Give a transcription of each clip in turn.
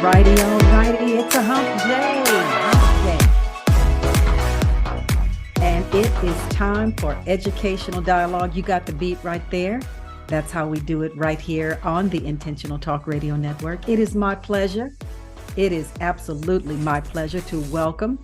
Alrighty, alrighty, it's a hump day. And it is time for educational dialogue. You got the beat right there. That's how we do it right here on the Intentional Talk Radio Network. It is my pleasure. It is absolutely my pleasure to welcome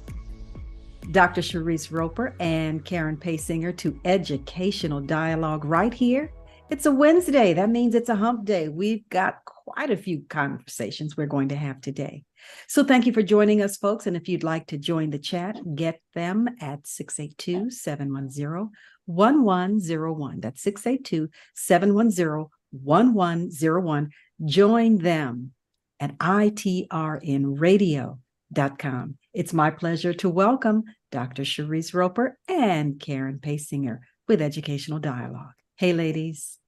Dr. Cherise Roper and Karen Paysinger to Educational Dialogue right here. It's a Wednesday. That means it's a hump day. We've got quite a few conversations we're going to have today. So thank you for joining us, folks. And if you'd like to join the chat, get them at 682-710-1101. That's 682-710-1101. Join them at ITRNradio.com. It's my pleasure to welcome Dr. Cherise Roper and Karen Paysinger with Educational Dialogue. Hey, ladies.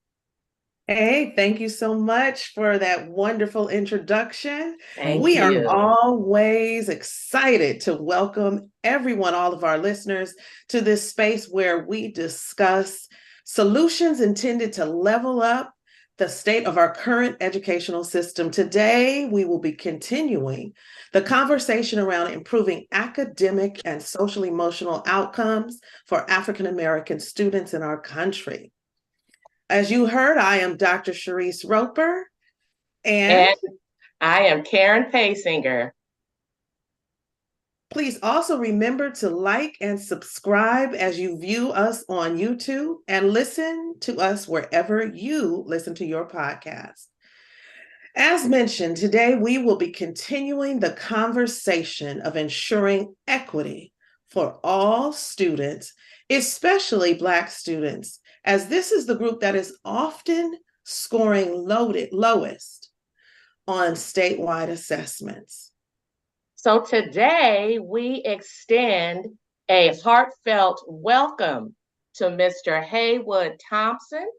Hey, thank you so much for that wonderful introduction. Thank we you. are always excited to welcome everyone, all of our listeners, to this space where we discuss solutions intended to level up the state of our current educational system. Today, we will be continuing the conversation around improving academic and social emotional outcomes for African American students in our country. As you heard, I am Dr. Cherise Roper, and I am Karen Paysinger. Please also remember to like and subscribe as you view us on YouTube and listen to us wherever you listen to your podcast. As mentioned, today we will be continuing the conversation of ensuring equity for all students, especially Black students, as this is the group that is often scoring lowest on statewide assessments. So today we extend a heartfelt welcome to Mr. Haywood Thompson,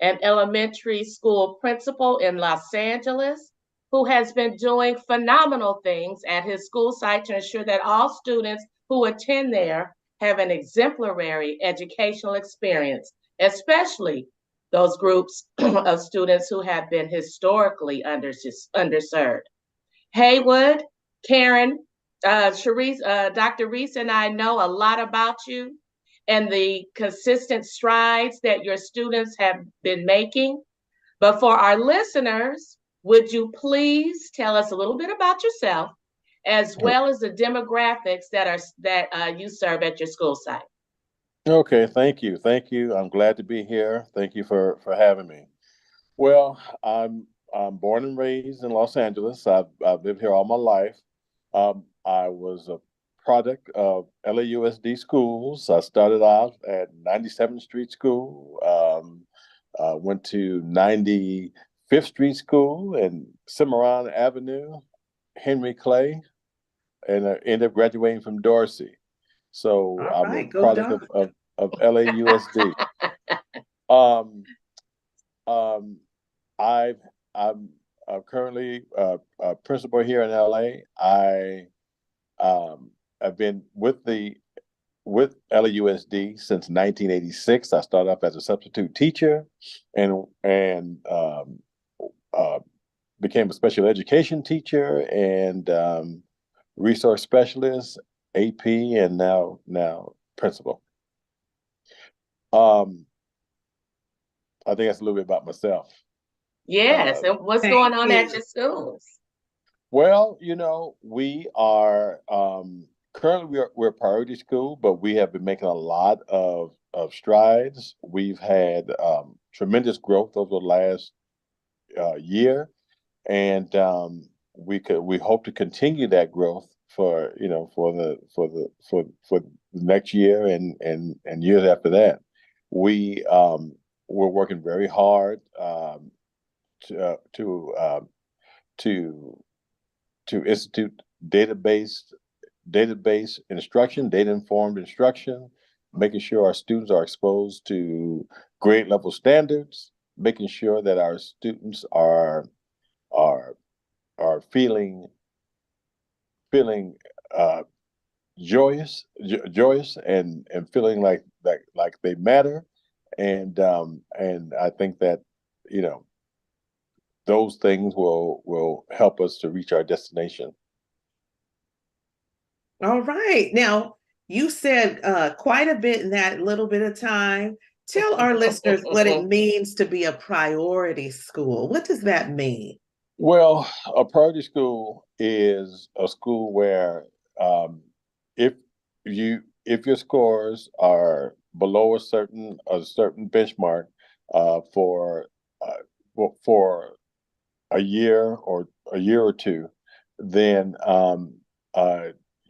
an elementary school principal in Los Angeles, who has been doing phenomenal things at his school site to ensure that all students who attend there have an exemplary educational experience, especially those groups of students who have been historically underserved. Haywood, Karen, Cherise, Dr. Reese and I know a lot about you and the consistent strides that your students have been making. But for our listeners, would you please tell us a little bit about yourself, as well as the demographics that you serve at your school site? Okay, thank you. I'm glad to be here. Thank you for having me. Well, I'm born and raised in Los Angeles. I've lived here all my life. I was a product of LAUSD schools. I started out at 97th Street School, went to 95th Street School and Cimarron Avenue, Henry Clay, and I ended up graduating from Dorsey. So I'm a product of LAUSD. I'm currently a principal here in LA. I've been with LAUSD since 1986. I started off as a substitute teacher and became a special education teacher and resource specialist, AP, and now principal. I think that's a little bit about myself. Yes, and what's going on at your schools? Well, we are currently we're a priority school, but we have been making a lot of strides. We've had tremendous growth over the last year, and we hope to continue that growth for the next year and years after that. We're working very hard to institute database instruction, data-informed instruction, making sure our students are exposed to grade level standards, making sure that our students are feeling joyous and feeling like they matter, and I think that those things will help us to reach our destination. All right. Now, you said quite a bit in that little bit of time. Tell our listeners what it means to be a priority school. What does that mean? Well, a priority school is a school where if if your scores are below a certain benchmark for for a year or two, then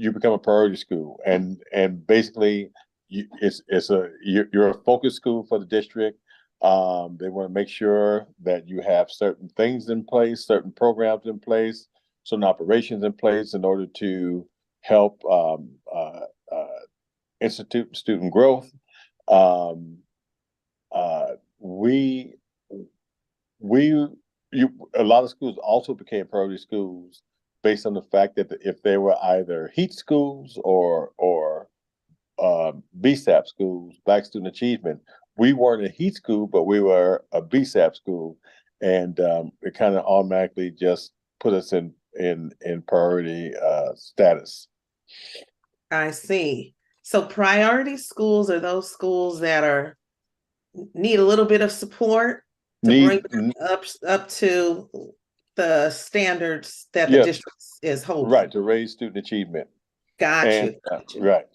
you become a priority school, and basically you're a focus school for the district. They want to make sure that you have certain things in place, certain programs in place, certain operations in place in order to help institute student growth. Um, we a lot of schools also became priority schools based on the fact that if they were either heat schools or BSAP schools, Black Student Achievement, we weren't a heat school, but we were a BSAP school, and it kind of automatically just put us in priority status. I see. So priority schools are those schools that need a little bit of support to bring them up to the standards that the district is holding. Right, to raise student achievement. Got you. Right.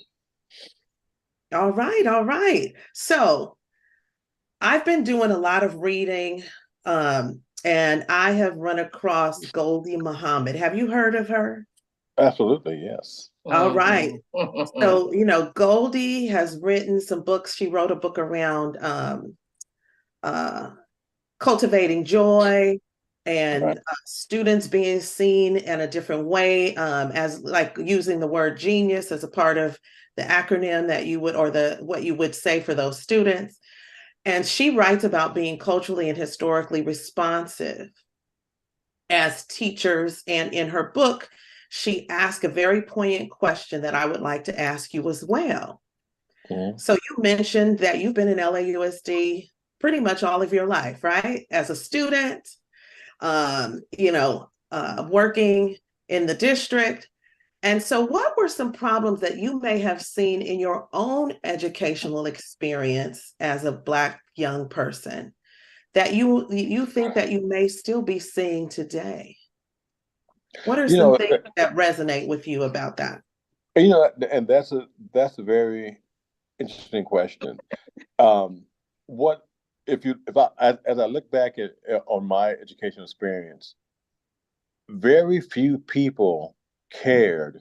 All right. So I've been doing a lot of reading, and I have run across Goldie Muhammad. Have you heard of her? Absolutely, yes. All right. So, Goldie has written some books. She wrote a book around cultivating joy and students being seen in a different way, as like using the word genius as a part of the acronym that you would, or what you would say for those students. And she writes about being culturally and historically responsive as teachers. And in her book, she asked a very poignant question that I would like to ask you as well. Mm-hmm. So you mentioned that you've been in LAUSD pretty much all of your life, right? As a student, working in the district. And so what were some problems that you may have seen in your own educational experience as a Black young person that you think that you may still be seeing today? What are some things that resonate with you about that? And that's a very interesting question. As I look back on my educational experience, very few people cared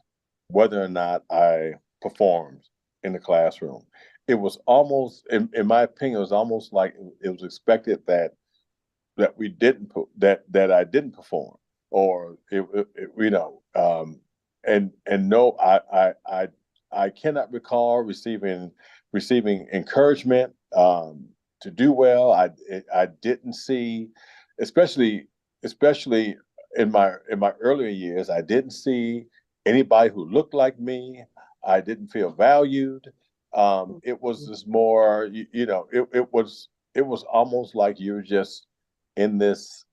whether or not I performed in the classroom. It was almost, in my opinion, it was almost like it was expected that we didn't that I didn't perform, or and no, I cannot recall receiving encouragement to do well. I didn't see, especially in my earlier years, I didn't see anybody who looked like me. I didn't feel valued. It was just more, it was almost like you were just in this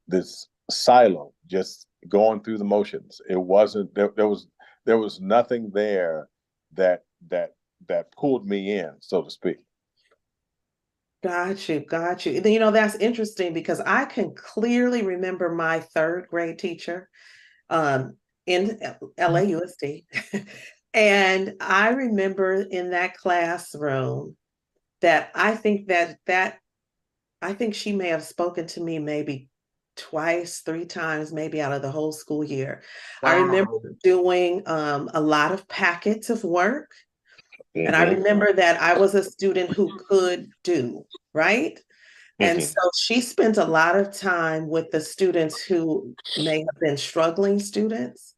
this silo, just going through the motions. It wasn't there was nothing there that pulled me in, so to speak. Got you. That's interesting because I can clearly remember my third grade teacher in LAUSD. And I remember in that classroom that I think she may have spoken to me maybe twice, 3 times, maybe out of the whole school year. Wow. I remember doing a lot of packets of work. Mm-hmm. And I remember that I was a student who could do, right? Mm-hmm. And so she spent a lot of time with the students who may have been struggling students.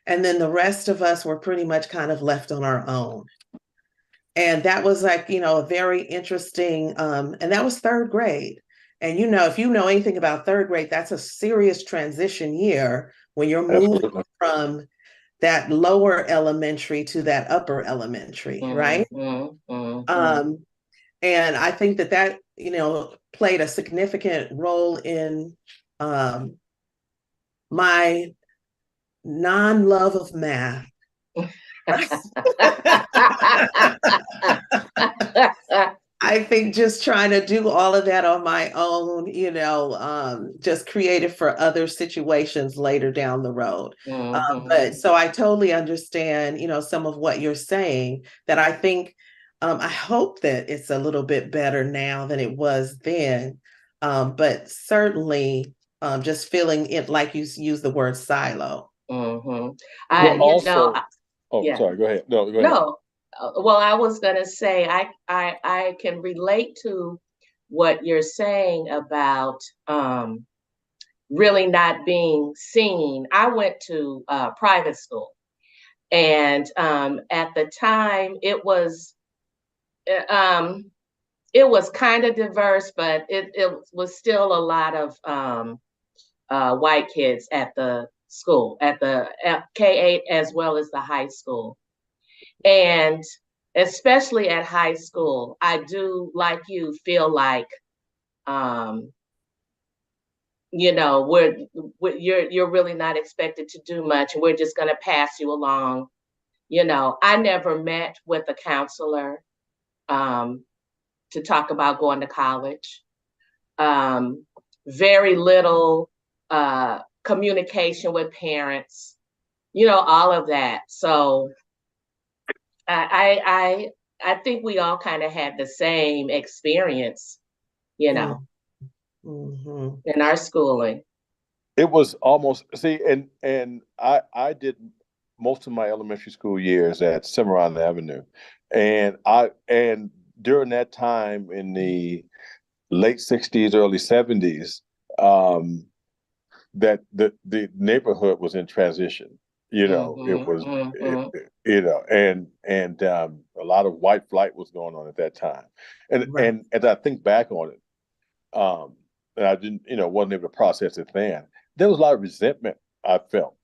And then the rest of us were pretty much kind of left on our own. And that was like, a very interesting, and that was third grade. And, if you know anything about third grade, that's a serious transition year when you're moving from that lower elementary to that upper elementary, right? And I think that played a significant role in my non-love of math. I think just trying to do all of that on my own, just created for other situations later down the road. But so I totally understand, some of what you're saying, that I think, I hope that it's a little bit better now than it was then. But certainly just feeling it, like you use the word silo. Well, also, yeah. Sorry, go ahead. No, go ahead. No, well, I was gonna say, I can relate to what you're saying about really not being seen. I went to private school, and at the time it was kind of diverse, but it was still a lot of white kids at the school, at the K-8 as well as the high school. And especially at high school, I do, like you, feel like, you're really not expected to do much. We're just going to pass you along. I never met with a counselor to talk about going to college. Very little communication with parents, all of that. So I think we all kind of had the same experience, Mm-hmm. in our schooling. It was almost, and I did most of my elementary school years at Cimarron Avenue, and during that time in the late '60s, early '70s, that the neighborhood was in transition. It was, and a lot of white flight was going on at that time, and as I think back on it, and I didn't, wasn't able to process it then. There was a lot of resentment I felt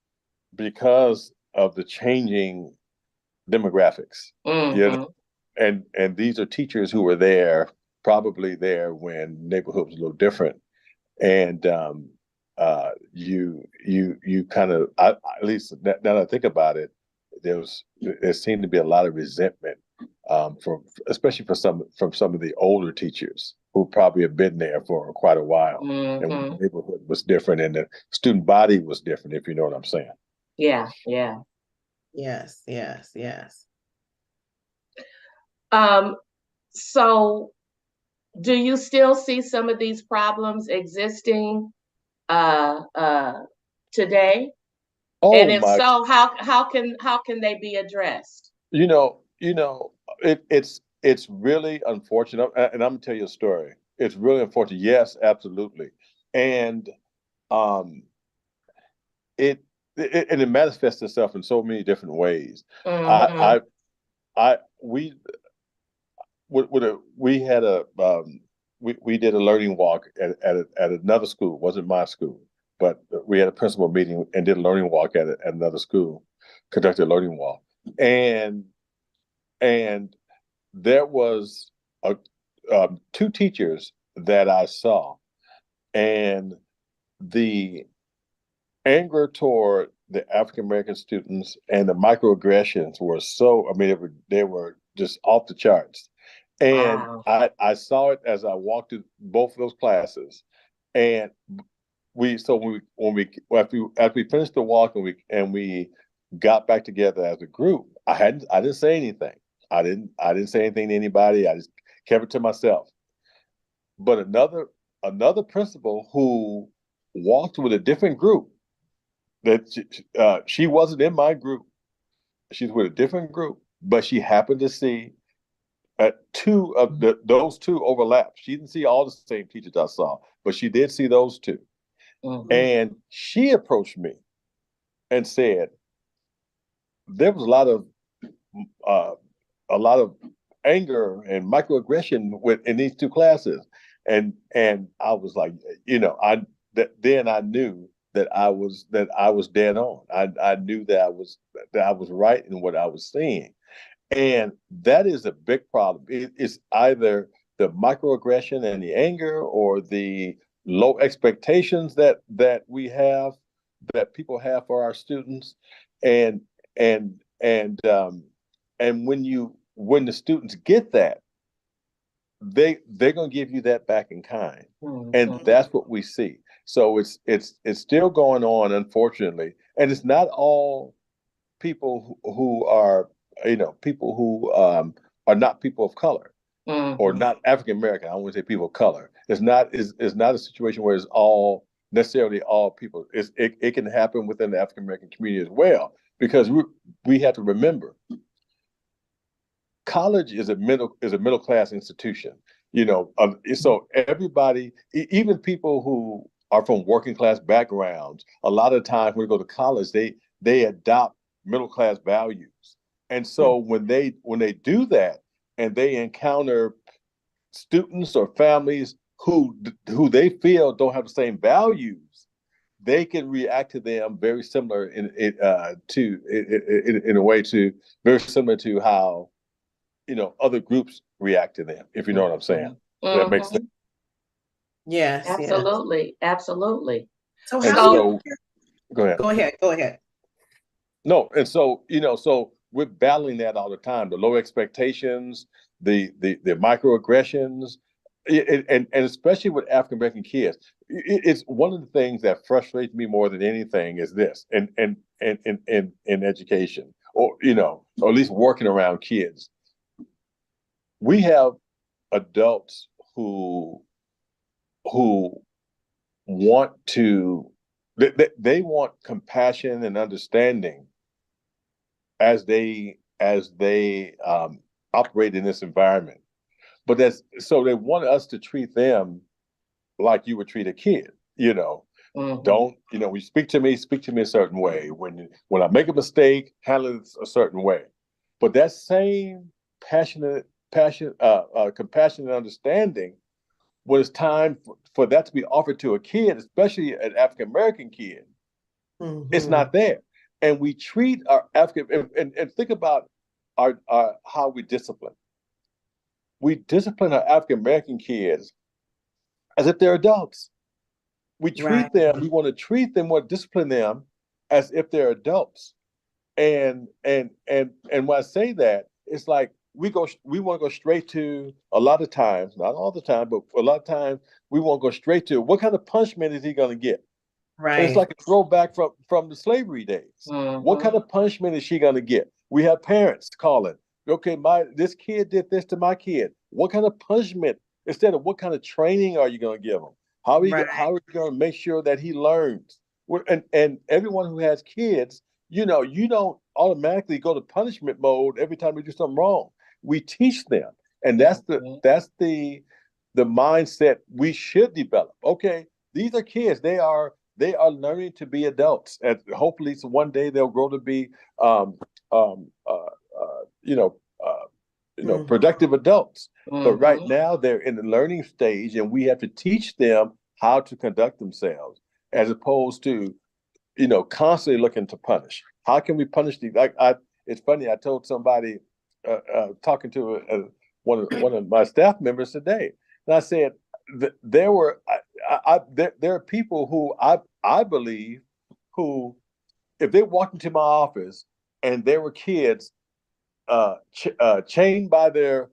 because of the changing demographics. And these are teachers who were probably there when neighborhood was a little different, and you kind of, at least now that I think about it, there seemed to be a lot of resentment especially from some of the older teachers who probably have been there for quite a while, and the neighborhood was different and the student body was different, if you know what I'm saying. Yeah. Yes. So do you still see some of these problems existing today? And if so, how can they be addressed? It's really unfortunate, and I'm gonna tell you a story. It's really unfortunate. Yes, absolutely, and it manifests itself in so many different ways. We had we did a learning walk at another school. It wasn't my school, but we had a principal meeting and did a learning walk at another school, conducted a learning walk, and there was two teachers that I saw, and the anger toward the African American students and the microaggressions were they were just off the charts. And wow. I saw it as I walked through both of those classes, and after we finished the walk and we got back together as a group, I didn't say anything. I didn't say anything to anybody. I just kept it to myself. But another principal who walked with a different group, that she wasn't in my group. She's with a different group, but she happened to see two of those two overlap. She didn't see all the same teachers I saw, but she did see those two. And she approached me and said, there was a lot of anger and microaggression in these two classes, and I was like, then I knew that I was dead on. I knew that I was right in what I was seeing, and that is a big problem. It's either microaggression and the anger, or the low expectations that we have, that people have for our students, and and and um, and when the students get that, they're going to give you that back in kind, and that's what we see. So it's still going on, unfortunately, and it's not all people who are, people who are not people of color, or not African American. I don't want to say people of color. It's not a situation where it's all necessarily all people. It can happen within the African American community as well, because we have to remember, college is a middle class institution. So everybody, even people who are from working class backgrounds, a lot of times when they go to college, they adopt middle class values. And so when they do that, and they encounter students or families who they feel don't have the same values, they can react to them very similar in a way to very similar to how other groups react to them, if you know what I'm saying. That makes sense. Yes. Absolutely. Absolutely. So go ahead. Go ahead. No, and so so we're battling that all the time: the low expectations, the microaggressions, and especially with African American kids. It's one of the things that frustrates me more than anything is this, and in education, or or at least working around kids. We have adults who want to, they want compassion and understanding as they operate in this environment, but so they want us to treat them like you would treat a kid. Don't, when you speak to me a certain way. When I make a mistake, handle it a certain way. But that same compassion and understanding, when it's time for that to be offered to a kid, especially an African American kid, it's not there. And we treat our African, and think about our how we discipline. We discipline our African American kids as if they're adults. We treat them, we want to treat them or discipline them as if they're adults. And when I say that, it's like we want to go straight to, a lot of times, not all the time, but a lot of times we want to go straight to, what kind of punishment is he going to get? Right. And it's like a throwback from the slavery days. What kind of punishment is she going to get? We have parents calling, okay, this kid did this to my kid. What kind of punishment, instead of what kind of training are you going to give him? How are you going to make sure that he learns? And everyone who has kids, you don't automatically go to punishment mode every time you do something wrong. We teach them, and that's the mindset we should develop. Okay, these are kids; they are learning to be adults, and hopefully, one day they'll grow to be, productive adults. But right now, they're in the learning stage, and we have to teach them how to conduct themselves, as opposed to, constantly looking to punish. How can we punish these? It's funny. I told somebody, talking to one of my staff members today, and I said there are people who I believe who, if they walked into my office and there were kids chained by their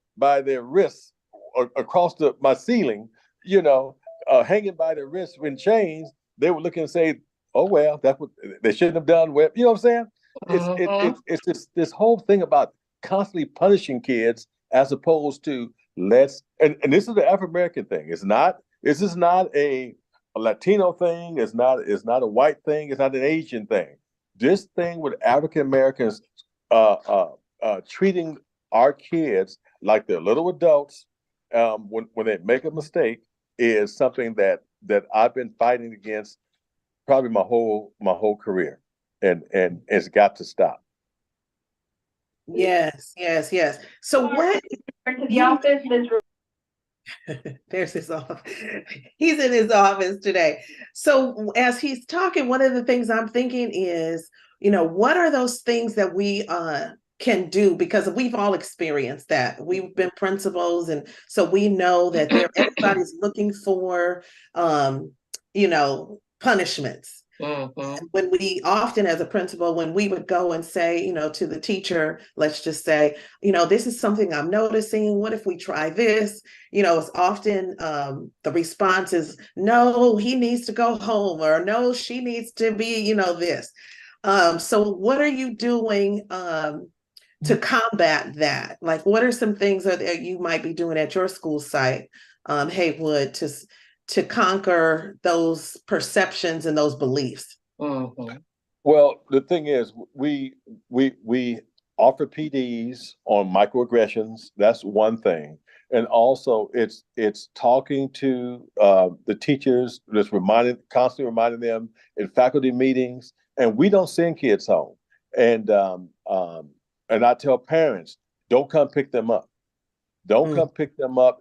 wrists across my ceiling, hanging by their wrists in chains, they would look and say, "Oh well, that's what they shouldn't have done." Well, you know what I'm saying? It's this whole thing about constantly punishing kids, as opposed to and this is the African American thing. This is not a Latino thing. It's not a white thing. It's not an Asian thing. This thing with African Americans treating our kids like they're little adults when they make a mistake is something that I've been fighting against probably my whole career, and it's got to stop. Yes. So what? To the office, Ms. There's his office. He's in his office today. So as he's talking, one of the things I'm thinking is, what are those things that we can do, because we've all experienced that. We've been principals, and so we know that everybody's looking for punishments. Mm-hmm. When we often, as a principal, when we would go and say, to the teacher, let's just say, this is something I'm noticing. What if we try this? It's often the response is, no, he needs to go home, or no, she needs to be, this. So what are you doing to combat that? Like, what are some things that you might be doing at your school site, Haywood, to conquer those perceptions and those beliefs? Mm-hmm. Well, the thing is, we offer PDs on microaggressions. That's one thing, and also it's talking to the teachers, just constantly reminding them in faculty meetings. And we don't send kids home, and I tell parents, don't come pick them up. Don't come pick them up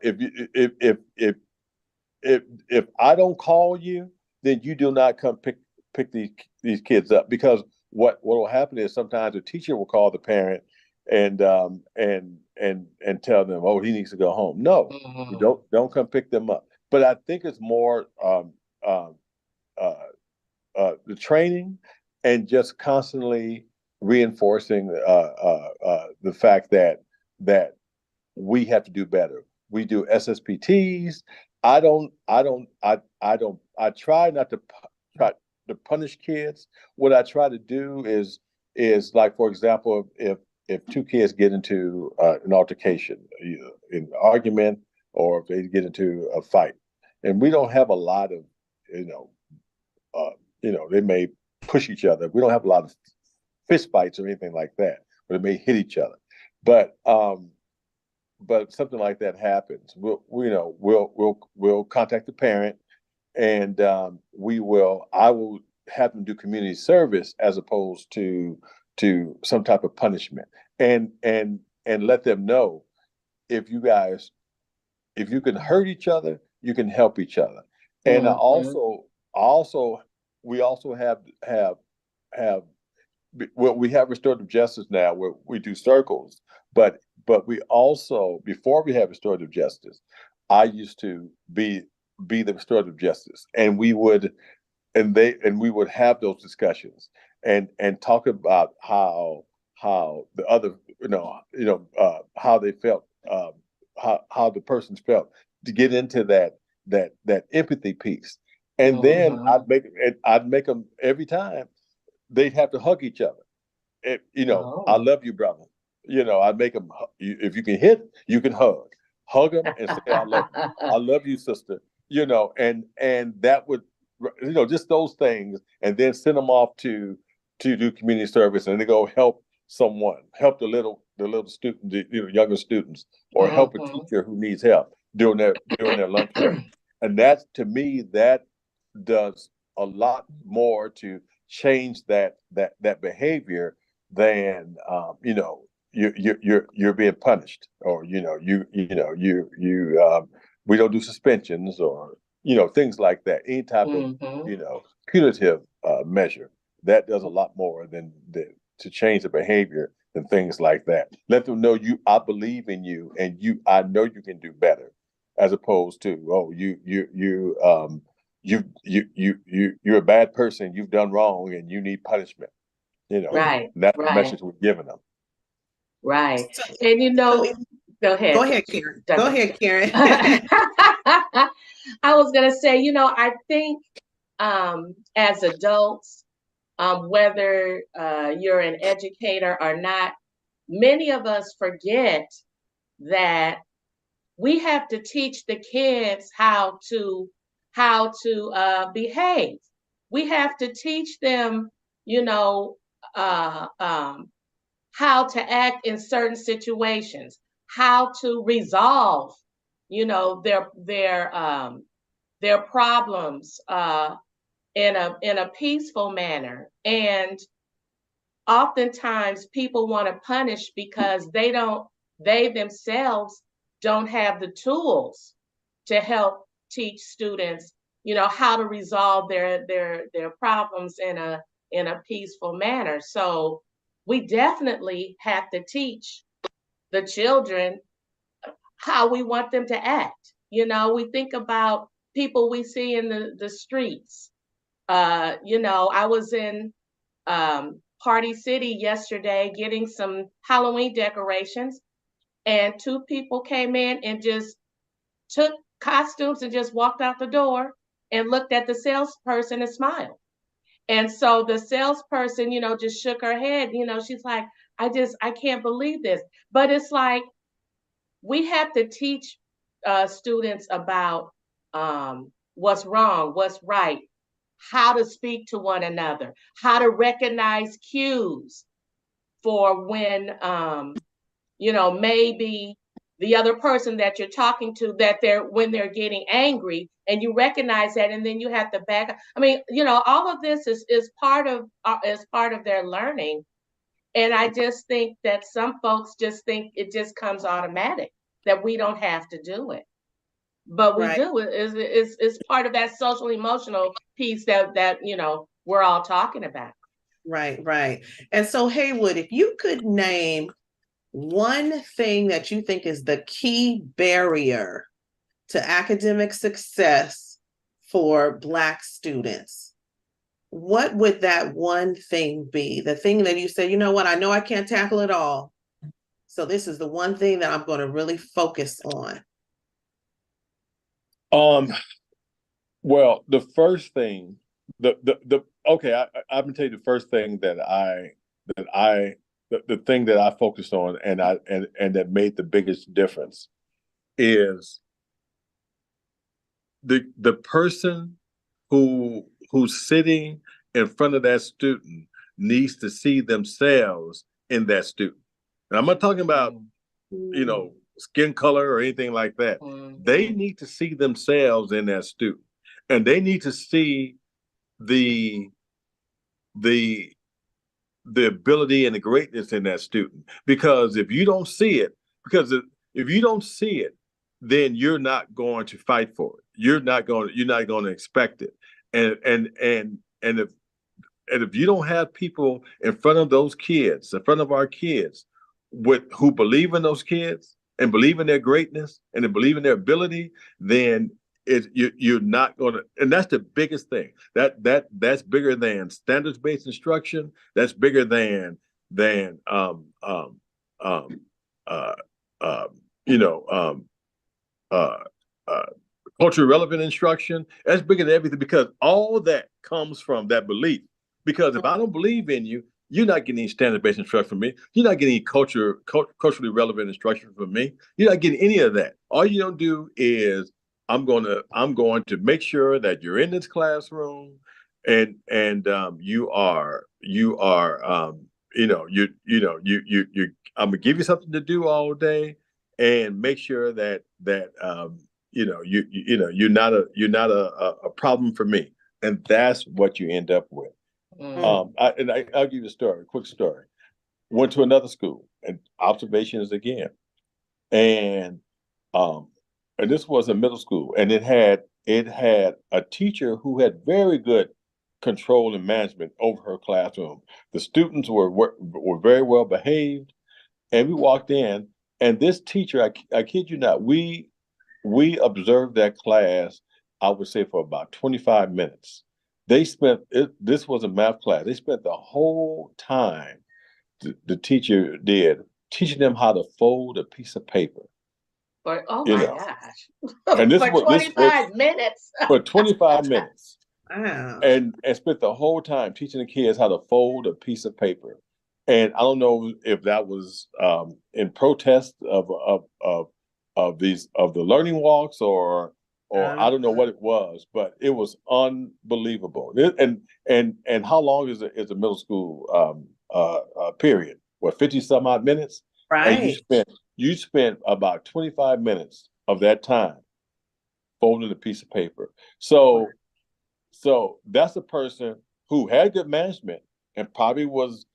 if I don't call you, then you do not come pick these kids up, because what will happen is sometimes a teacher will call the parent and tell them, oh, he needs to go home. No, you don't come pick them up. But I think it's more the training and just constantly reinforcing the fact that we have to do better. We do SSPTs. I try not to punish kids. What I try to do is like, for example, if two kids get into an altercation, either an argument or if they get into a fight, and we don't have a lot of, they may push each other. We don't have a lot of fist fights or anything like that, but it may hit each other. But something like that happens, we'll contact the parent, and I will have them do community service as opposed to some type of punishment, and let them know, if you can hurt each other, you can help each other. And we also have well, we have restorative justice now where we do circles, but we also, before we have restorative justice, I used to be the restorative justice, and we would have those discussions and talk about how the other, how they felt, how the persons felt, to get into that empathy piece. And then I'd make them, every time they'd have to hug each other. I love you, brother. I'd make them, if you can hit, you can hug them and say, I love you, sister. And that would, just those things, and then send them off to do community service, and they go help someone, help the little student, the younger students, or help a teacher who needs help during their lunch break. And that, to me, that does a lot more to change that behavior than you're being punished, or we don't do suspensions, or things like that. Any type of punitive measure that does a lot more than to change the behavior than things like that. Let them know, I believe in you, and I know you can do better, as opposed to, oh, you're a bad person, you've done wrong, and you need punishment. Right. And that's right. the message we're giving them. Right. And go ahead. Go ahead, Karen. Go ahead, Karen. I was going to say, I think as adults, whether you're an educator or not, many of us forget that we have to teach the kids how to behave. We have to teach them, how to act in certain situations, how to resolve, their problems in a peaceful manner. And oftentimes people want to punish because they themselves don't have the tools to help teach students, how to resolve their problems in a peaceful manner. So we definitely have to teach the children how we want them to act. You know, we think about people we see in the streets. You know, I was in Party City yesterday getting some Halloween decorations, and two people came in and just took costumes and just walked out the door and looked at the salesperson and smiled. And so the salesperson, you know, just shook her head. You know, she's like, I can't believe this. But it's like, we have to teach students about what's wrong, what's right, how to speak to one another, how to recognize cues for when, you know, maybe the other person that you're talking to, that when they're getting angry, and you recognize that, and then you have to back up. I mean, you know, all of this is part of their learning. And I just think that some folks just think it just comes automatic, that we don't have to do it. But we Right. do. It's part of that social emotional piece that you know we're all talking about. Right. And so, Haywood, if you could name one thing that you think is the key barrier to academic success for Black students, what would that one thing be? The thing that you say, you know what, I know I can't tackle it all, so this is the one thing that I'm going to really focus on. Well, the first thing, okay, I'm gonna tell you the first thing the thing that I focused on and that made the biggest difference is the person who's sitting in front of that student needs to see themselves in that student. And I'm not talking about, you know, skin color or anything like that. They need to see themselves in that student, and they need to see the ability and the greatness in that student. Because if you don't see it, then you're not going to fight for it. You're not going to expect it. And if you don't have people in front of those kids, in front of our kids, who believe in those kids and believe in their greatness and believe in their ability, then you're not going to. And that's the biggest thing. That's bigger than standards-based instruction. That's bigger than you know, culturally relevant instruction. That's bigger than everything, because all that comes from that belief. Because if I don't believe in you, you're not getting any standard-based instruction from me. You're not getting any culturally relevant instruction from me. You're not getting any of that. All you don't do is I'm going to make sure that you're in this classroom, and you are I'm gonna give you something to do all day, and make sure that you're not a problem for me. And that's what you end up with. I'll give you a quick story. Went to another school, and observations again, and this was a middle school, and it had a teacher who had very good control and management over her classroom. The students were very well behaved, and we walked in, and this teacher, I kid you not, we observed that class, I would say, for about 25 minutes. This was a math class. They spent the whole time, the teacher did, teaching them how to fold a piece of paper. But oh my gosh. And this for 25 minutes. For 25 minutes. Wow. And spent the whole time teaching the kids how to fold a piece of paper. And I don't know if that was in protest of the learning walks, or I don't know what it was, but it was unbelievable. And how long is a middle school period? What, 50 some odd minutes? Right. And you spent about 25 minutes of that time folding a piece of paper. So that's a person who had good management and probably was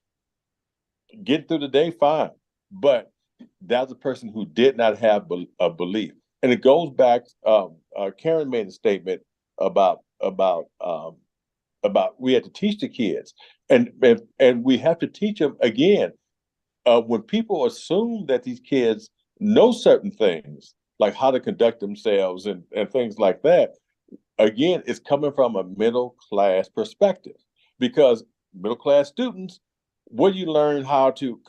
getting through the day fine, but that's a person who did not have a belief. And it goes back. Karen made a statement about we had to teach the kids. And we have to teach them again. When people assume that these kids know certain things, like how to conduct themselves and things like that, again, it's coming from a middle class perspective. Because middle class students, what do you learn how to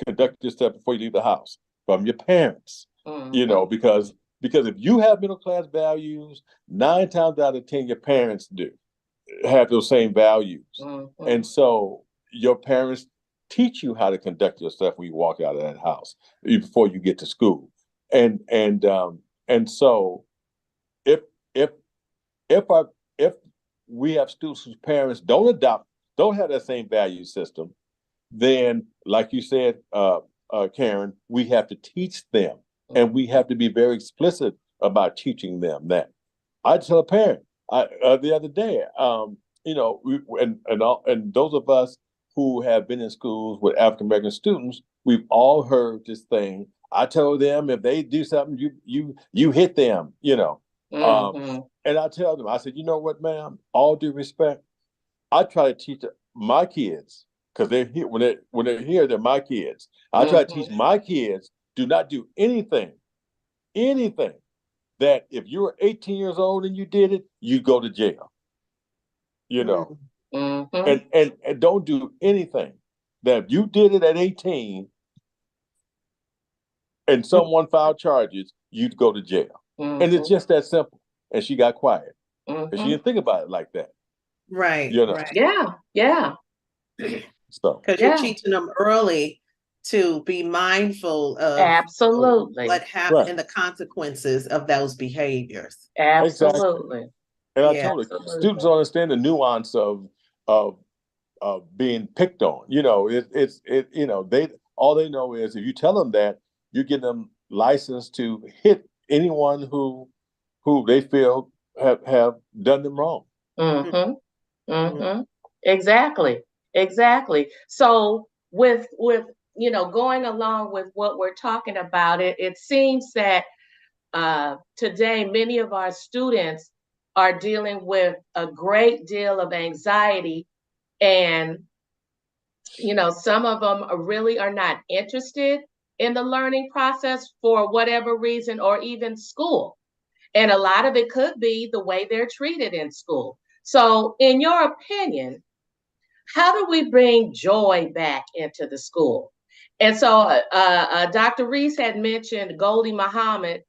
conduct yourself before you leave the house? From your parents. Mhm. Because if you have middle class values, 9 times out of 10, your parents do have those same values. Mhm. And so your parents teach you how to conduct yourself when you walk out of that house before you get to school. And so if if if our if we have students whose parents don't have that same value system, then like you said, Karen, we have to teach them, and we have to be very explicit about teaching them that. I tell a parent the other day, and those of us who have been in schools with African American students, we've all heard this thing. I told them if they do something, you hit them, Mhm. and I tell them, I said, you know what, ma'am, all due respect, I try to teach my kids because they're here when they're here, they're my kids. I try to teach Mhm. my kids do not do anything that if you were 18 years old and you did it, you go to jail. You know, Mhm. and don't do anything that if you did it at 18 and someone filed charges, you'd go to jail. And it's Mhm. just that simple. And she got quiet. And she Mhm. didn't think about it like that. Right, You know. right. Yeah, yeah, So Because you're yeah. teaching them early to be mindful of Absolutely. what happened right. and the consequences of those behaviors. Exactly. Absolutely. And I Yeah. told her students Absolutely. don't understand the nuance of being picked on. They all they know is if you tell them that, you give them license to hit anyone who they feel have done them wrong. Mhm. Mhm. Mhm. Exactly. Exactly. So with going along with what we're talking about, it seems that today many of our students are dealing with a great deal of anxiety, and some of them really are not interested in the learning process for whatever reason, or even school. And a lot of it could be the way they're treated in school. So, in your opinion, how do we bring joy back into the school? And so, Dr. Reese had mentioned Goldie Muhammad,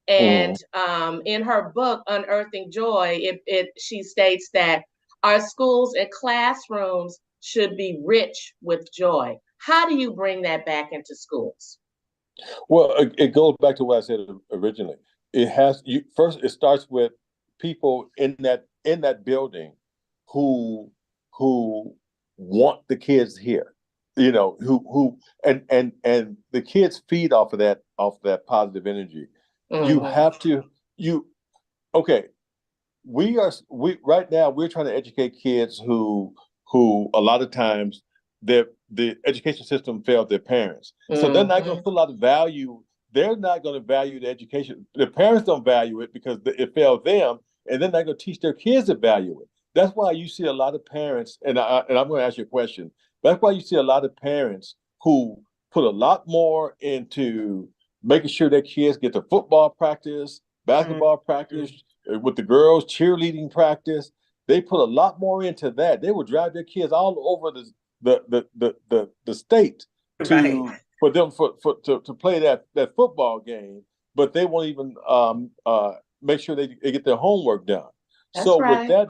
and Mm. in her book Unearthing Joy, she states that our schools and classrooms should be rich with joy. How do you bring that back into schools? Well, it goes back to what I said originally. It starts with people in that building who who want the kids here. Who and the kids feed off that positive energy. You Mm-hmm. have to you okay. We right now we're trying to educate kids who a lot of times the education system failed their parents, so they're not going Mm-hmm. to put a lot of value. They're not going to value the education. The parents don't value it because it failed them, and they're not going to teach their kids to value it. That's why you see a lot of parents, and I'm going to ask you a question. That's why you see a lot of parents who put a lot more into making sure their kids get to football practice, Mhm. basketball practice, with the girls cheerleading practice. They put a lot more into that. They would drive their kids all over the state Right. to for them to play that football game, but they won't even make sure they get their homework done. That's So with right.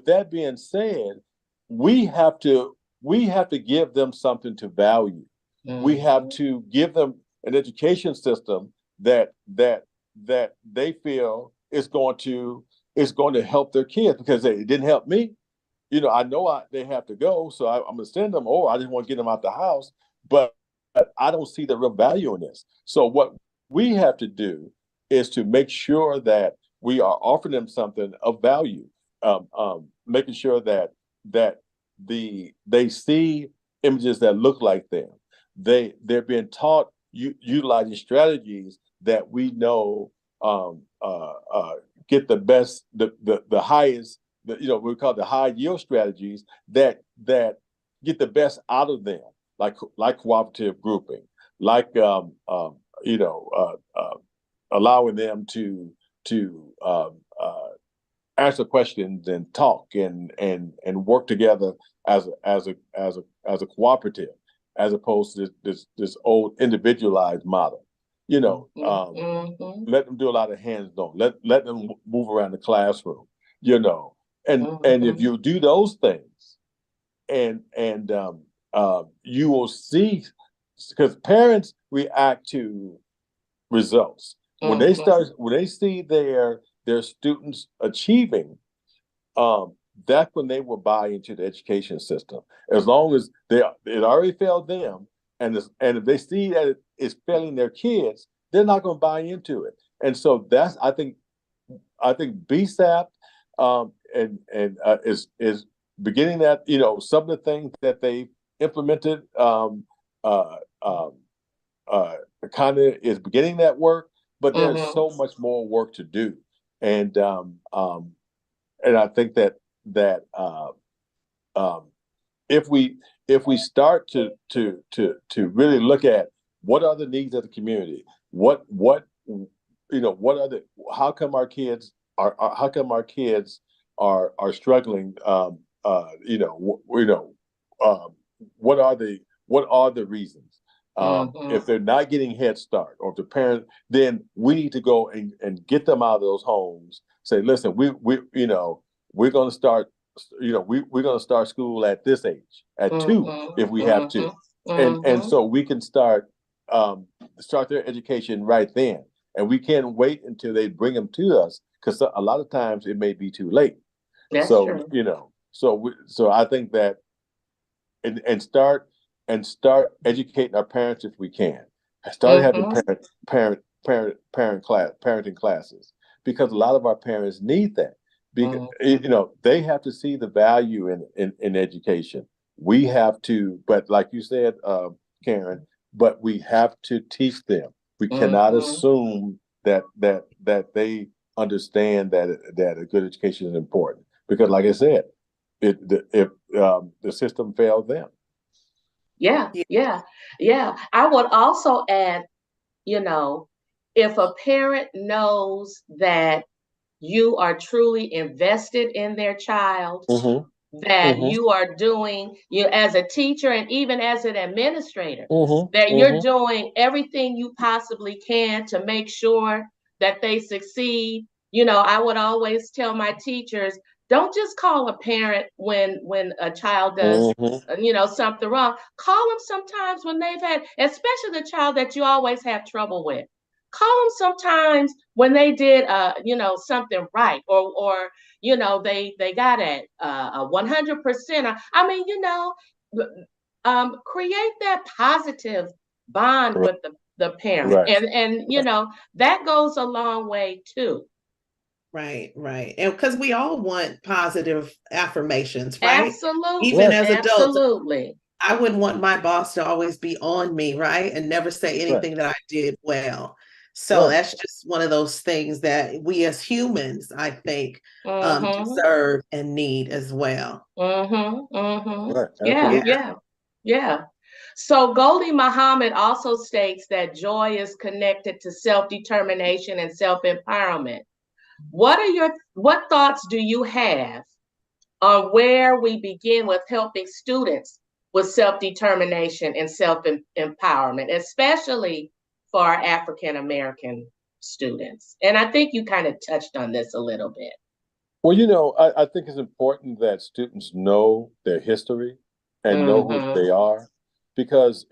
that being said, we have to give them something to value. We have Mm-hmm. to give them an education system that they feel is going to help their kids, because it didn't help me. I know they have to go, so I'm going to send them, or I just want to get them out the house. But I don't see the real value in this. So what we have to do is to make sure that we are offering them something of value, making sure that they see images that look like them. They're being taught utilizing strategies that we know get the best, the highest, we call the high yield strategies that get the best out of them, like cooperative grouping, like allowing them to answer questions and talk and work together as a cooperative, as opposed to this old individualized model. Let them do a lot of hands-on. Let them move around the classroom. And if you do those things, and you will see, because parents react to results when they see their students achieving. That's when they will buy into the education system. As long as it already failed them, and if they see that it's failing their kids, they're not going to buy into it. And so that's I think BSAP is beginning that. Some of the things that they implemented kind of is beginning that work, but there's so much more work to do. And I think that if we start to really look at what are the needs of the community, how come our kids are struggling, what are the reasons, if they're not getting Head Start, or if the parent, then we need to go and get them out of those homes. Say, listen, we're going to start, we're going to start school at this age, at 2, if we have to, and so we can start their education right then, and we can't wait until they bring them to us, because a lot of times it may be too late. That's true. So I think that and start educating our parents if we can. Start having parenting classes, because a lot of our parents need that, because they have to see the value in education. We have to, but like you said, Karen, but we have to teach them. We cannot assume that they understand that a good education is important, because, like I said, the system failed them. Yeah. I would also add, if a parent knows that you are truly invested in their child, that you are doing, as a teacher and even as an administrator, that you're doing everything you possibly can to make sure that they succeed. I would always tell my teachers, don't just call a parent when a child does something wrong. Call them sometimes when they've had, especially the child that you always have trouble with. Call them sometimes when they did something right, or they got at a 100%. I mean, create that positive bond with the parent, Right. and that goes a long way too. Right. And because we all want positive affirmations, right? Absolutely. Even as adults. Absolutely. I wouldn't want my boss to always be on me, right? And never say anything that I did well. So that's just one of those things that we as humans, I think, deserve and need as well. Right. Yeah. So Gholdy Muhammad also states that joy is connected to self-determination and self-empowerment. What thoughts do you have on where we begin with helping students with self-determination and self-empowerment, especially for our African-American students? And I think you kind of touched on this a little bit. Well, I think it's important that students know their history and know who they are, because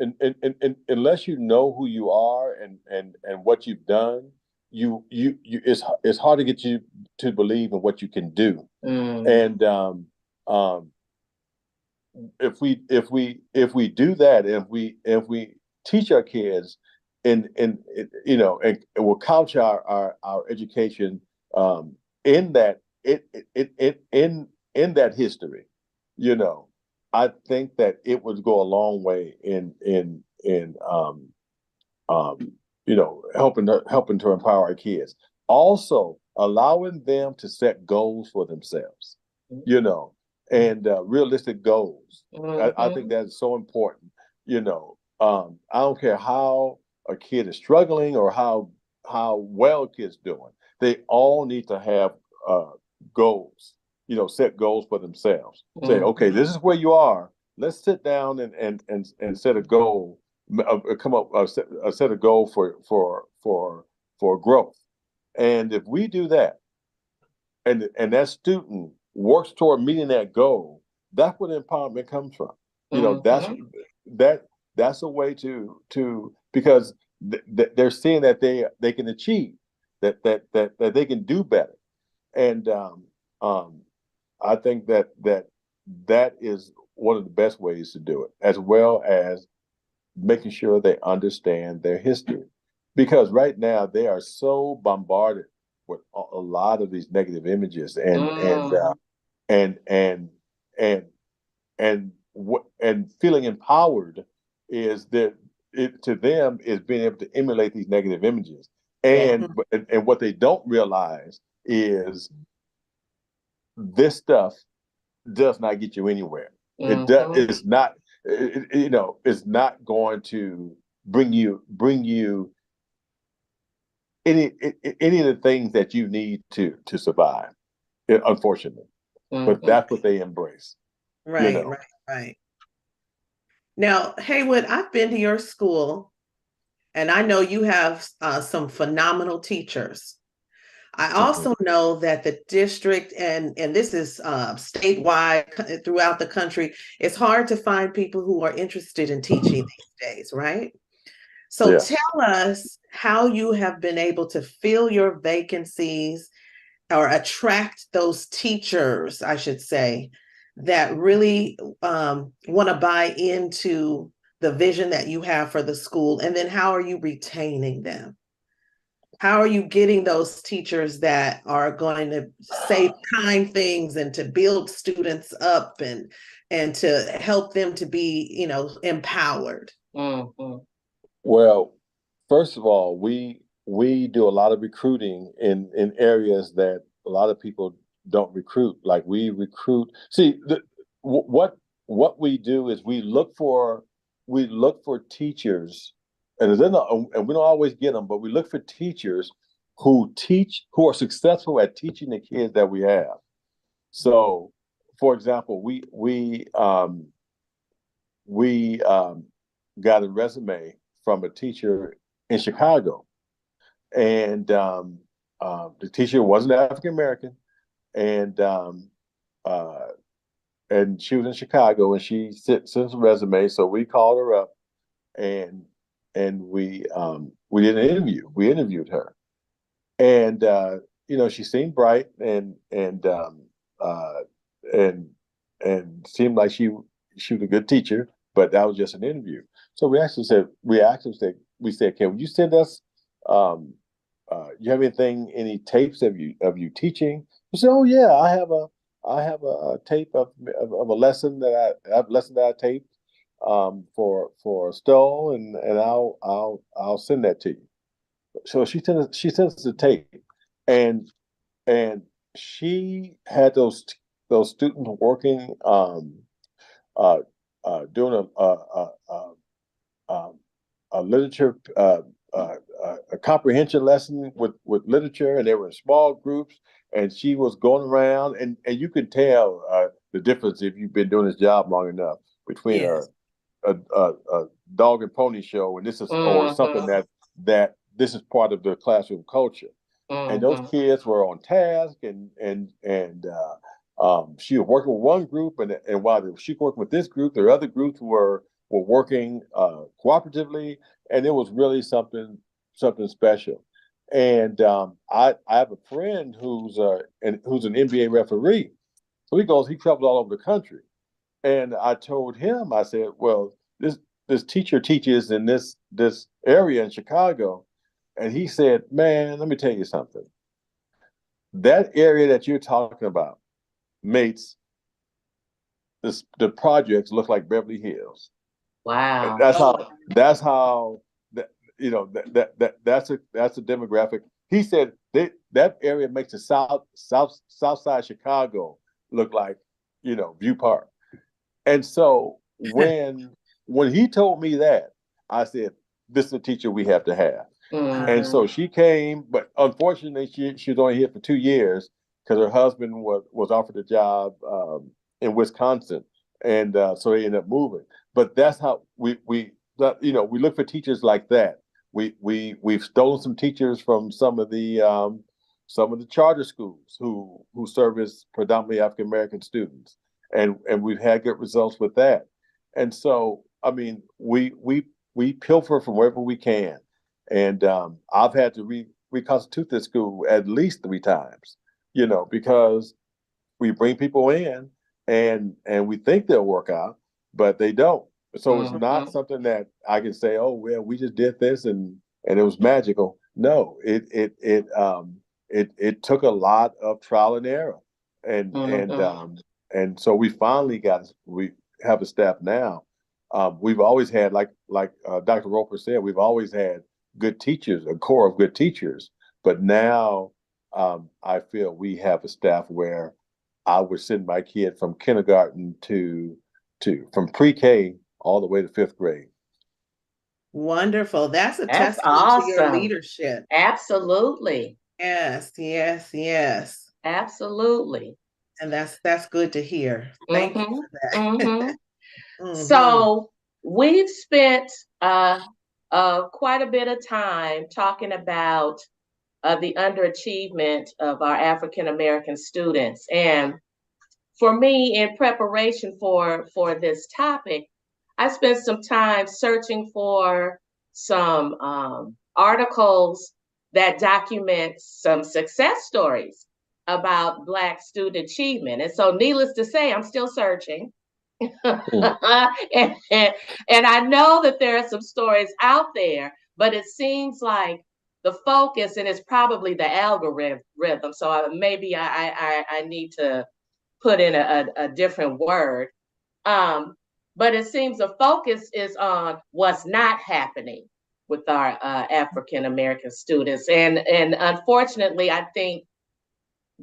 unless you know who you are and what you've done, it's hard to get you to believe in what you can do. And if we do that, if we teach our kids and we'll couch our education in that in that history, I think that it would go a long way in helping to empower our kids. Also, allowing them to set goals for themselves, and realistic goals. I think Mhm. that's so important. I don't care how a kid is struggling or how well a kid's doing. They all need to have goals. Set goals for themselves. Say, okay, this is where you are. Let's sit down and set a goal. Come up set a goal for growth. And if we do that, and that student works toward meeting that goal, that's where the empowerment comes from. That's Mhm. that's a way to because they're seeing that they can achieve, that they can do better. And um, I think that is one of the best ways to do it, as well as making sure they understand their history. Because right now they are so bombarded with a lot of these negative images, Mm. and and and feeling empowered is that it to them is being able to emulate these negative images. Yeah. And what they don't realize is this stuff does not get you anywhere. Mhm. It's not. It's not going to bring you any of the things that you need to survive. Unfortunately, but Mhm. that's what they embrace. You Right, know. right, right. Now, Haywood, I've been to your school, and I know you have some phenomenal teachers. I Mhm. also know that the district, and this is statewide throughout the country, it's hard to find people who are interested in teaching these days, right? So Yes. tell us how you have been able to fill your vacancies or attract those teachers, I should say, that really want to buy into the vision that you have for the school. And then how are you retaining them? How are you getting those teachers that are going to say kind things and to build students up and to help them to be, empowered? Mhm. Well, first of all, we do a lot of recruiting in areas that a lot of people don't recruit. Like we recruit. See, what we do is we look for teachers, and and we don't always get them, but we look for teachers who are successful at teaching the kids that we have. So, for example, we got a resume from a teacher in Chicago, and the teacher wasn't African American, and uh, and she was in Chicago, and she sent a resume. So we called her up, and we did an interview. We interviewed her, and she seemed bright uh, and seemed like she was a good teacher, but that was just an interview. So we said, "Can you send us? You have any tapes of you teaching?" She said, "Oh yeah, I have a tape of a lesson I have a lesson that I taped for Stoll, and I'll send that to you." So she sends us the tape, and and she had those students working, uh, doing um, a literature a comprehension lesson with literature, and they were in small groups, and she was going around, and you could tell the difference if you've been doing this job long enough between a Yes. a dog and pony show, and this is or something Mhm. that this is part of the classroom culture. And those Mhm. kids were on task, and she was working with one group, and while she was working with this group, there were other groups were working cooperatively, and it was really something special. And I have a friend who's an NBA referee, so he travels all over the country. And I told him, I said, well, this teacher teaches in this area in Chicago. And he said, man, let me tell you something. That area that you're talking about makes the projects look like Beverly Hills. Wow. That's how that that's a demographic. He said that area makes the south side Chicago look like View Park. And so when he told me that, I said, this is a teacher we have to have. And so she came, but unfortunately, she was only here for 2 years because her husband was offered a job in Wisconsin, and so they ended up moving. But that's how we look for teachers like that. We've stolen some teachers from some of the charter schools who service predominantly African American students, and we've had good results with that. And so, I mean, we pilfer from wherever we can. And I've had to reconstitute this school at least 3 times, because we bring people in and we think they'll work out, but they don't. So it's not something that I can say, oh well, we just did this and it was magical. No, it took a lot of trial and error, and so we have a staff now. We've always had, like Dr. Roper said, we've always had good teachers, a core of good teachers. But now I feel we have a staff where I would send my kid from kindergarten from pre-K all the way to 5th grade. Wonderful. That's a That's testament to your awesome. leadership. Absolutely. Yes. Absolutely. And that's good to hear. Thank you for that. So we've spent quite a bit of time talking about the underachievement of our African American students. And for me, in preparation for this topic, I spent some time searching for some articles that document some success stories about Black student achievement. And so needless to say, I'm still searching. and I know that there are some stories out there, but it seems like the focus, and it's probably the algorithm. So maybe I need to put in a different word. But it seems the focus is on what's not happening with our African American students. And unfortunately, I think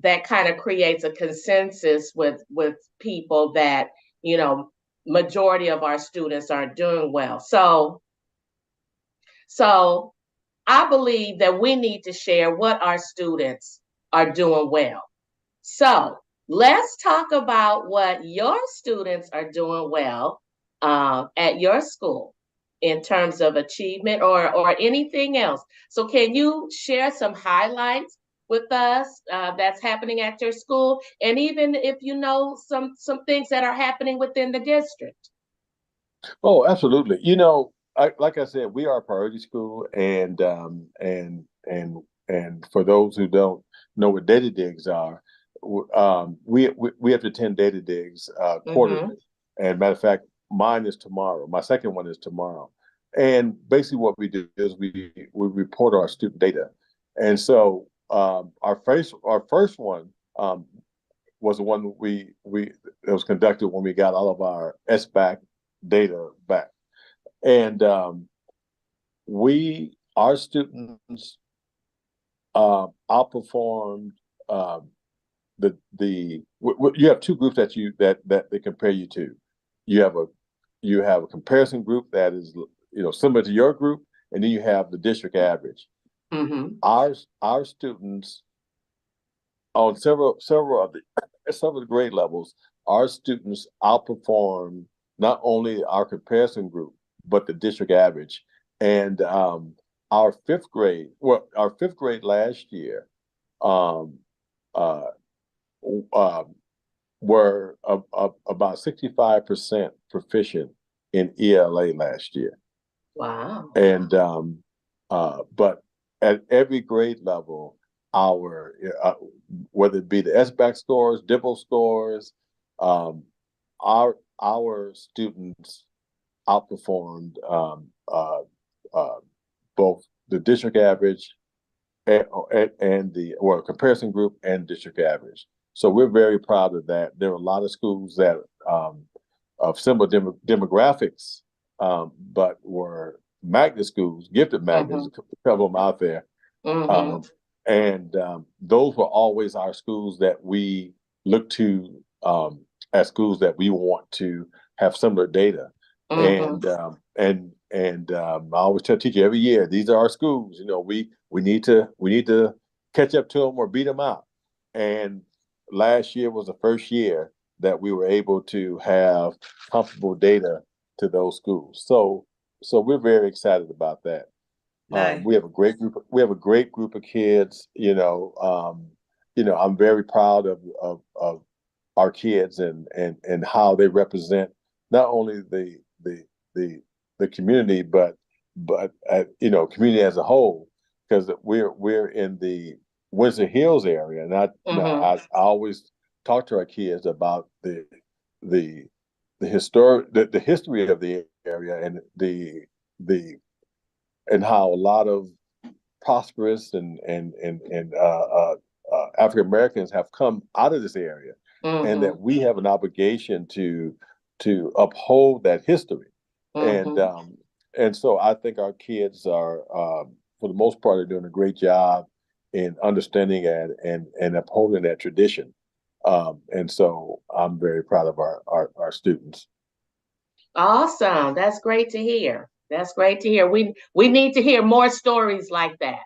that kind of creates a consensus with people that, majority of our students aren't doing well. So I believe that we need to share what our students are doing well. So let's talk about what your students are doing well at your school in terms of achievement or anything else. So can you share some highlights with us that's happening at your school, and even if you know some things that are happening within the district? Oh, absolutely. Like I said, we are a priority school, and for those who don't know what data digs are, we have to attend data digs quarterly. And matter of fact, mine is tomorrow. My second one is tomorrow. And basically, what we do is we report our student data. And so our first one was the one that was conducted when we got all of our SBAC data back, and our students outperformed you have 2 groups that they compare you to. You have a comparison group that is similar to your group, and then you have the district average. Our students on several of the grade levels, our students outperformed not only our comparison group but the district average. And our fifth grade last year were about 65% proficient in ELA last year. Wow. And but at every grade level, our whether it be the SBAC scores, DIBEL scores, our students outperformed both the district average and the comparison group and district average. So we're very proud of that. There are a lot of schools that of similar demographics, but were magnet schools, gifted magnets, a couple of them out there. And those were always our schools that we looked to at schools that we want to have similar data. Mhm. I always tell teachers every year, these are our schools. We need to catch up to them or beat them out. And last year was the first year that we were able to have comparable data to those schools. So we're very excited about that. Nice. We have a great group. We have a great group of kids. I'm very proud of our kids and how they represent not only the the community, but community as a whole. Because we're in the Windsor Hills area, and Mhm. I always talk to our kids about the the history of the area and the and how a lot of prosperous and African Americans have come out of this area, and Mhm. that we have an obligation to uphold that history. And Mhm. and so I think our kids are, for the most part, are doing a great job in understanding and upholding that tradition. And so I'm very proud of our students. Awesome. That's great to hear. That's great to hear. We need to hear more stories like that.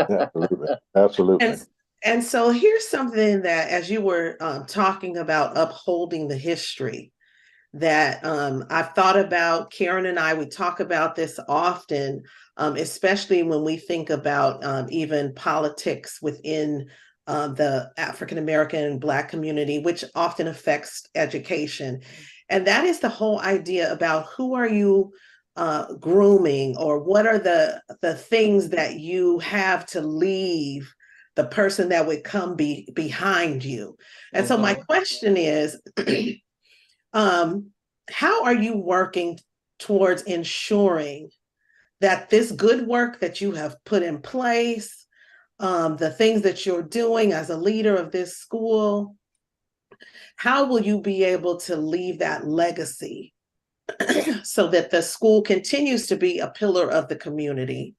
Absolutely, absolutely. And so here's something that, as you were talking about upholding the history, that I've thought about. Karen and I, we talk about this often, especially when we think about even politics within the African American and Black community, which often affects education. And that is the whole idea about who are you grooming, or what are the things that you have to leave the person that would come behind you. And so my Mhm. question is, um, how are you working towards ensuring that this good work that you have put in place, the things that you're doing as a leader of this school, how will you be able to leave that legacy so that the school continues to be a pillar of the community?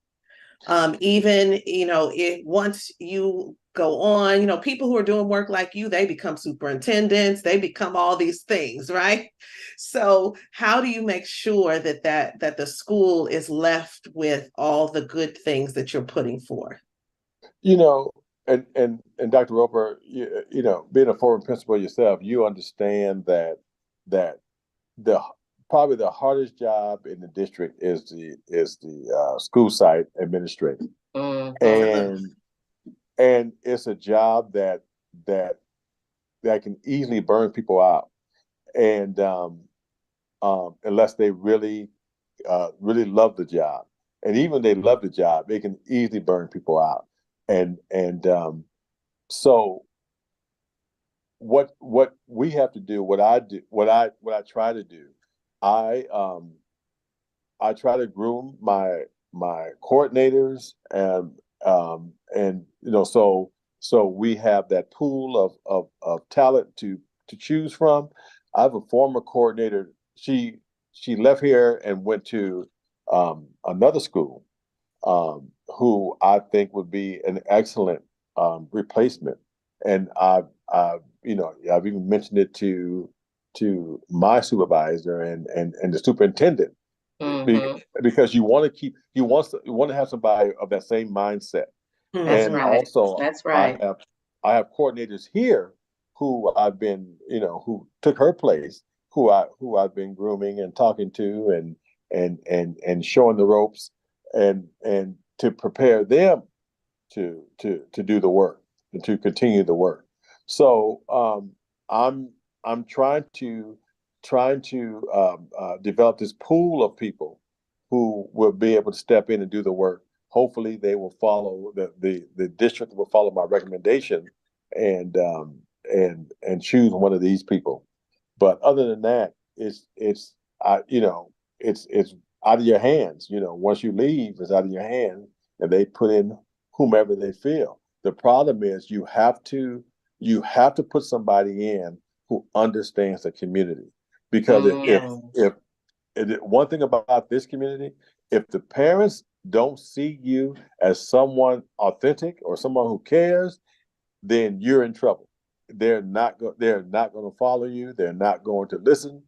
Even, if once you go on, people who are doing work like you, they become superintendents, they become all these things, right? So how do you make sure that the school is left with all the good things that you're putting forth? You know, and Dr. Roper, being a former principal yourself, you understand that the probably the hardest job in the district is the school site administrator, Mhm. and and it's a job that that can easily burn people out, and unless they really love the job, and even they love the job, it can easily burn people out, and so what we have to do, what I do, what I try to do, I um I try to groom my coordinators, and so we have that pool of talent to choose from. I have a former coordinator. She left here and went to another school, who I think would be an excellent replacement. And I've even mentioned it to my supervisor and the superintendent, Mhm. because you want to have somebody of that same mindset. That's And Mhm. right. also, That's I right. have I have coordinators here who I've been, who took her place, who I've been grooming and talking to, and showing the ropes, and to prepare them to do the work and to continue the work. So I'm I'm trying to develop this pool of people who will be able to step in and do the work. Hopefully, they will follow the district will follow my recommendation, and and choose one of these people. But other than that, it's I you know it's out of your hands. Once you leave, it's out of your hands, and they put in whomever they feel. The problem is you have to put somebody in who understands the community, because Mhm. one thing about this community, if the parents don't see you as someone authentic or someone who cares, then you're in trouble. they're not going to follow you. They're not going to listen,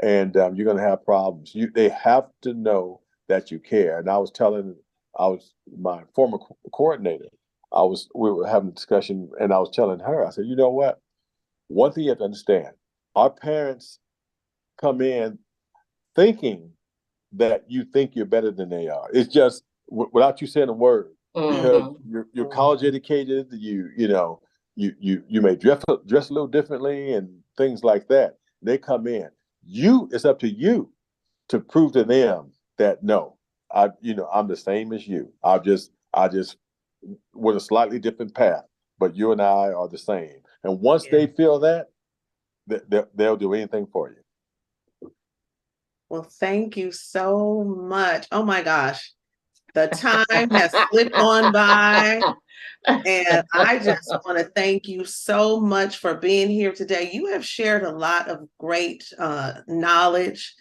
and you're going to have problems. They have to know that you care. And I was my former coordinator. We were having a discussion, and I was telling her, I said, you know what? One thing you have to understand: our parents come in thinking that you think you're better than they are. It's just without you saying a word, because you're college educated. You may dress a little differently and things like that. They come in. It's up to you to prove to them that no, I'm the same as you. I just with a slightly different path, but you and I are the same. And once they feel that, they'll do anything for you. Well, thank you so much. Oh my gosh, the time has slipped on by. And I just want to thank you so much for being here today. You have shared a lot of great knowledge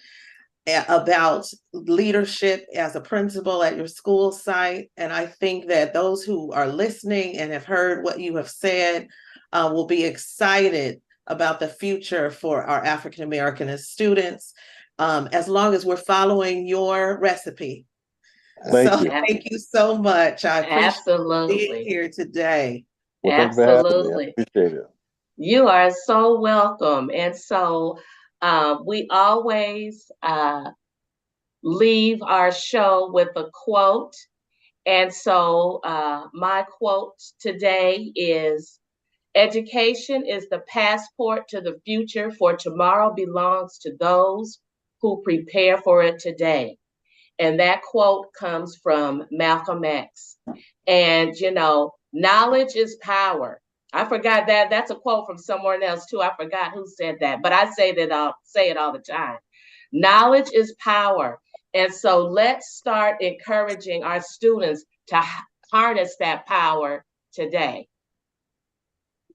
about leadership as a principal at your school site. And I think that those who are listening and have heard what you have said will be excited about the future for our African American students, as long as we're following your recipe. Thank you so much. I appreciate being here today. Well, absolutely. I appreciate it. You are so welcome. And so we always leave our show with a quote. And so my quote today is, education is the passport to the future, for tomorrow belongs to those who prepare for it today. And that quote comes from Malcolm X. And, knowledge is power. I forgot that. That's a quote from someone else too. I forgot who said that, but I say it all the time. Knowledge is power. And so let's start encouraging our students to harness that power today.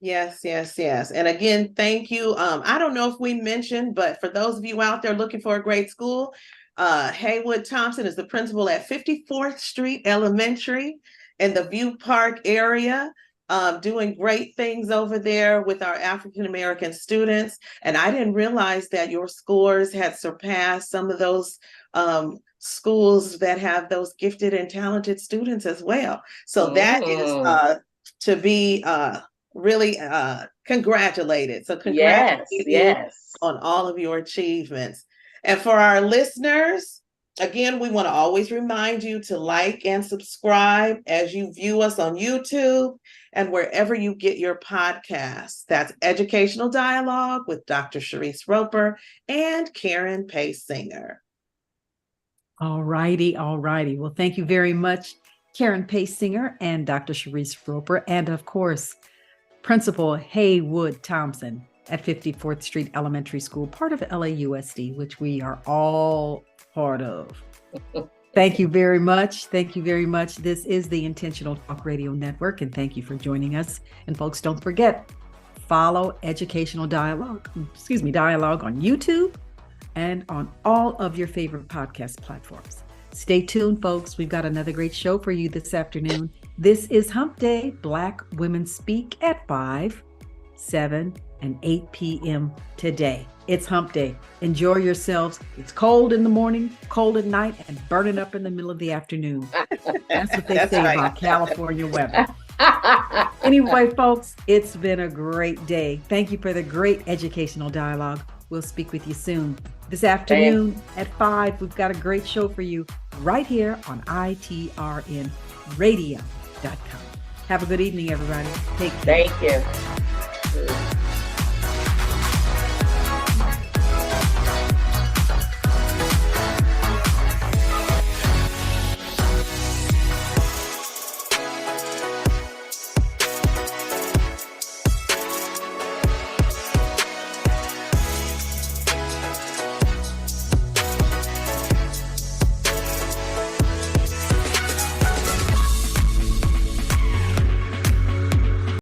Yes. And again, thank you. I don't know if we mentioned, but for those of you out there looking for a great school, Haywood Thompson is the principal at 54th Street Elementary in the View Park area, doing great things over there with our African American students. And I didn't realize that your scores had surpassed some of those schools that have those gifted and talented students as well. So that is to be really congratulated. So congratulations on all of your achievements. And for our listeners, again, we want to always remind you to like and subscribe as you view us on YouTube and wherever you get your podcasts. That's Educational Dialogue with Dr. Cherise Roper and Karen Paysinger. All righty. Well, thank you very much, Karen Paysinger and Dr. Cherise Roper, and of course, Principal Haywood Thompson at 54th Street Elementary School, part of LAUSD, which we are all part of. Thank you very much. This is the Intentional Talk Radio Network, and thank you for joining us. And folks, don't forget, follow Educational Dialogue on YouTube and on all of your favorite podcast platforms. Stay tuned, folks. We've got another great show for you this afternoon. This is Hump Day. Black Women Speak at 5, 7, and 8 p.m. today. It's Hump Day. Enjoy yourselves. It's cold in the morning, cold at night, and burning up in the middle of the afternoon. That's what they say about California weather. Anyway, folks, it's been a great day. Thank you for the great educational dialogue. We'll speak with you soon. This afternoon at 5, we've got a great show for you right here on ITRN Radio.com. Have a good evening, everybody. Take care. Thank you.